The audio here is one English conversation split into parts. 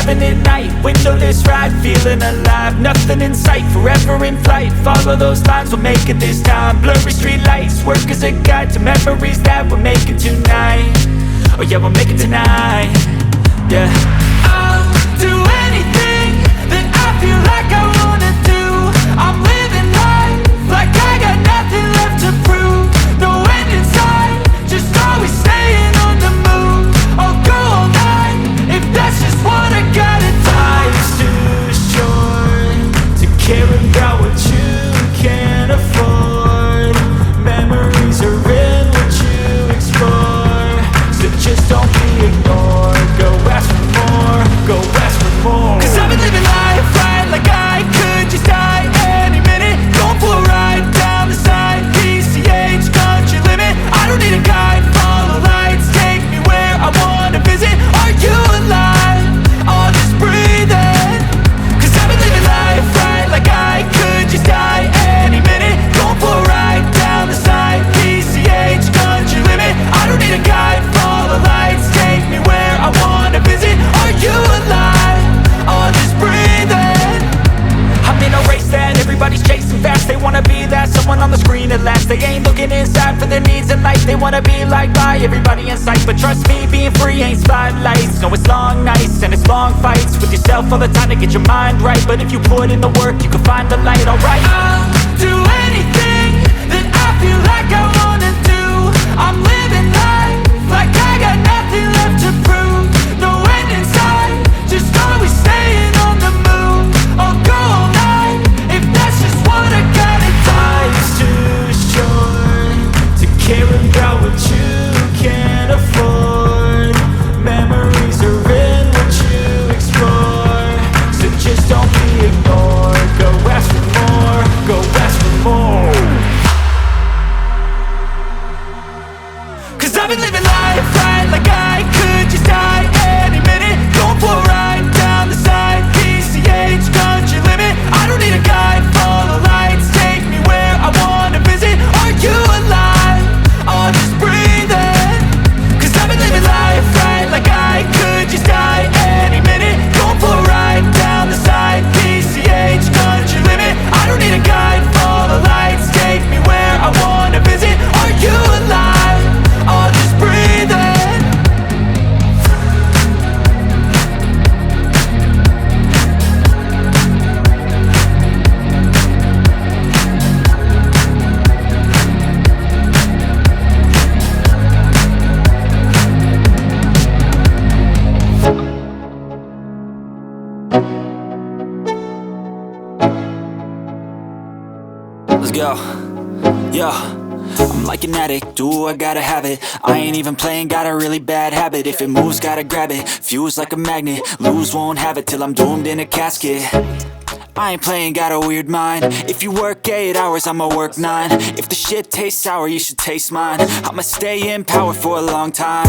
having it night, windowless ride, feeling alive. Nothing in sight, forever in flight. Follow those lines, we'll make it this time. Blurry street lights, work as a guide to memories that we're making tonight. Oh yeah, we'll make it tonight. Yeah. I'll do anything that I feel like I wanna do. I'm living life like I got nothing left to prove. No end in sight, just always staying on the move. I'll go all night if that's just what I gotta do. Life's too short to care about what you can't afford. Memories are in what you explore, so just don't be ignored. Go ask for more, go ask for more. Cause I've been living life right like I could just die any minute. Going for a ride down the side, PCH, country limit. I don't need a guide, follow lights, take me where I wanna visit. Are you alive? Or just breathing? Cause I've been living life right like I could just die any minute. Going for a ride down the side, PCH, country limit. I don't need a guide, follow lights, take me where I wanna visit. Are you alive? Or just breathing? I'm in a race that everybody's chasing fast. They wanna be that someone on the screen at last. They ain't looking inside for their needs in life. They wanna be liked by everybody in sight. But trust me, being free ain't spotlights. No, it's long nights and it's long fights with yourself all the time to get your mind right. But if you put in the work, you can find the light, alright. I'll do anything that I feel like I wanna do. I'm living life like I got nothing left to prove. No end in sight, just always staying on the move. I'll go all night if that's just what I gotta do. Life's too short to care about what you can't afford. Memories are in what you explore, so just don't be ignored. Go ask for more, go ask for more. Cause I've been living life right like I could just die any minute. Going for a ride down the side, PCH, country limit. I don't need a guide, follow lights, take me where I wanna visit. Are you alive? Or just breathing? Cause I've been living life right like I could just die any minute. Going for a ride down the side, PCH, country limit. I don't need a guide, follow lights, take me where I wanna visit. Are you alive? Or just breathing? Let's go. Yo, I'm like an addict, do I gotta have it. I ain't even playing, got a really bad habit. If it moves, gotta grab it, fuse like a magnet. Lose, won't have it till I'm doomed in a casket. I ain't playing, got a weird mind. If you work 8 hours, I'ma work 9. If the shit tastes sour, you should taste mine. I'ma stay in power for a long time.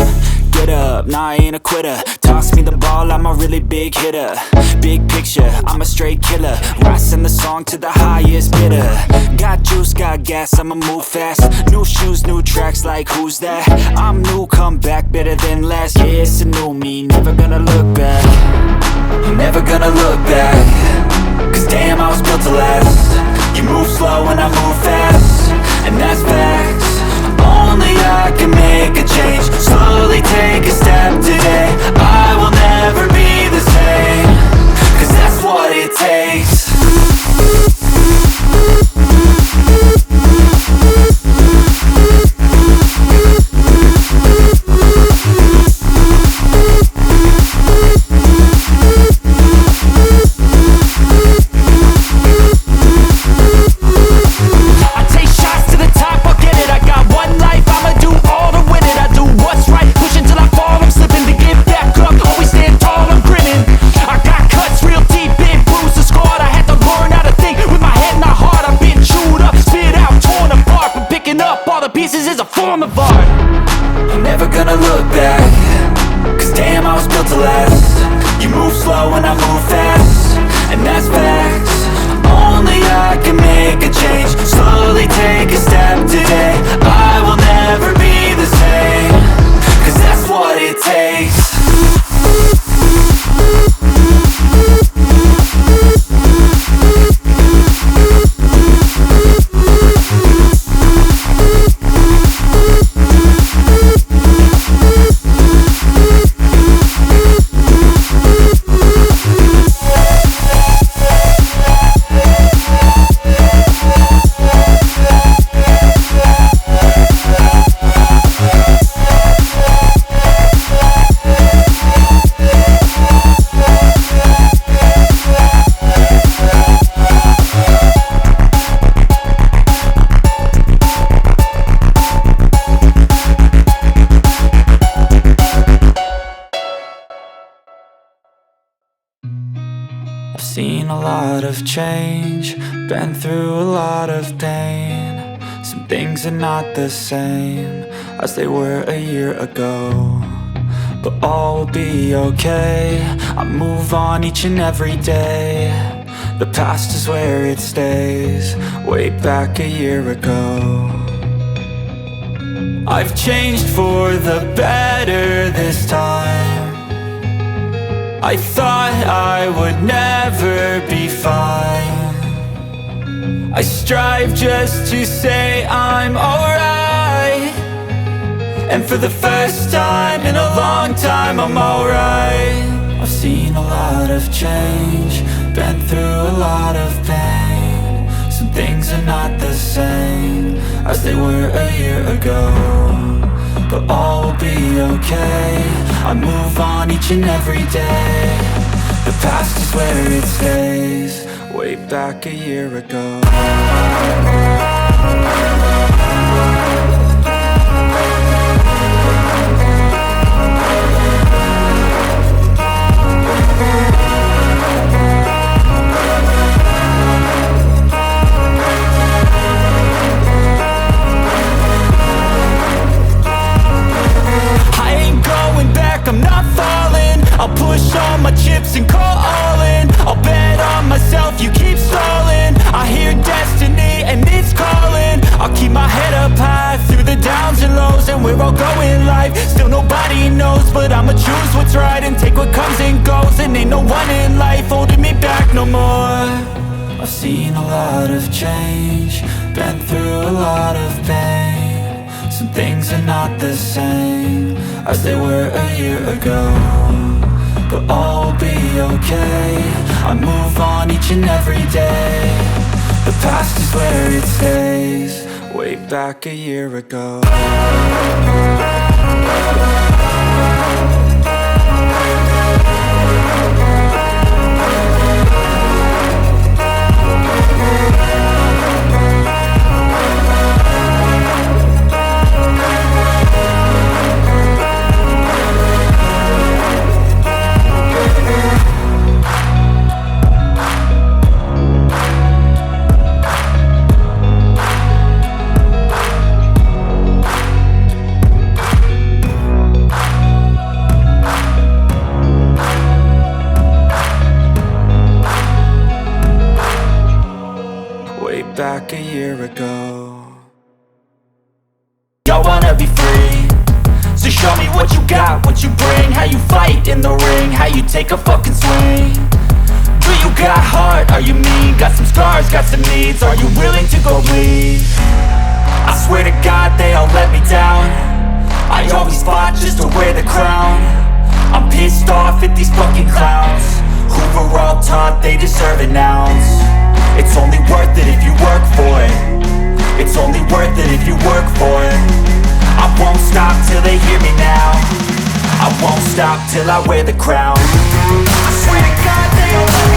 Get up, nah, I ain't a quitter. Toss me the ball, I'm a really big hitter. Big picture, I'm a straight killer. Rising the song to the highest bidder. Got juice, got gas, I'ma move fast. New shoes, new tracks, like who's that? I'm new, come back, better than last. Yeah, it's a new me, never gonna look back. I'm never gonna look back. Cause damn, I was built to last. You move slow and I move fast, and that's facts. Only I can make a change. Slowly take a step today. I will never be the same. Cause that's what it takes. It takes. lot of change, been through a lot of pain. Some things are not the same as they were a year ago, but all will be okay. I move on each and every day. The past is where it stays, way back a year ago. I've changed for the better this time. I thought I would never be fine. I strive just to say I'm alright, and for the first time in a long time I'm alright. I've seen a lot of change, been through a lot of pain. Some things are not the same as they were a year ago, but all will be okay. I move on each and every day. The past is where it stays, way back a year ago. I'm not falling, I'll push all my chips and call all in. I'll bet on myself, you keep stalling. I hear destiny and it's calling. I'll keep my head up high through the downs and lows, and we're all going live. Still nobody knows, but I'ma choose what's right and take what comes and goes. And ain't no one in life holding me back no more. I've seen a lot of change, been through a lot of pain. Some things are not the same as they were a year ago, but all will be okay. I move on each and every day. The past is where it stays, way back a year ago. Back a year ago. I wanna be free, so show me what you got, what you bring. How you fight in the ring, how you take a fucking swing. Do you got heart, are you mean? Got some scars, got some needs, are you willing to go bleed? I swear to God they all let me down. I always fought just to wear the crown. I'm pissed off at these fucking clowns who were all taught they deserve an ounce. It's only worth it if you work for it. It's only worth it if you work for it. I won't stop till they hear me now. I won't stop till I wear the crown. I swear to God they all let me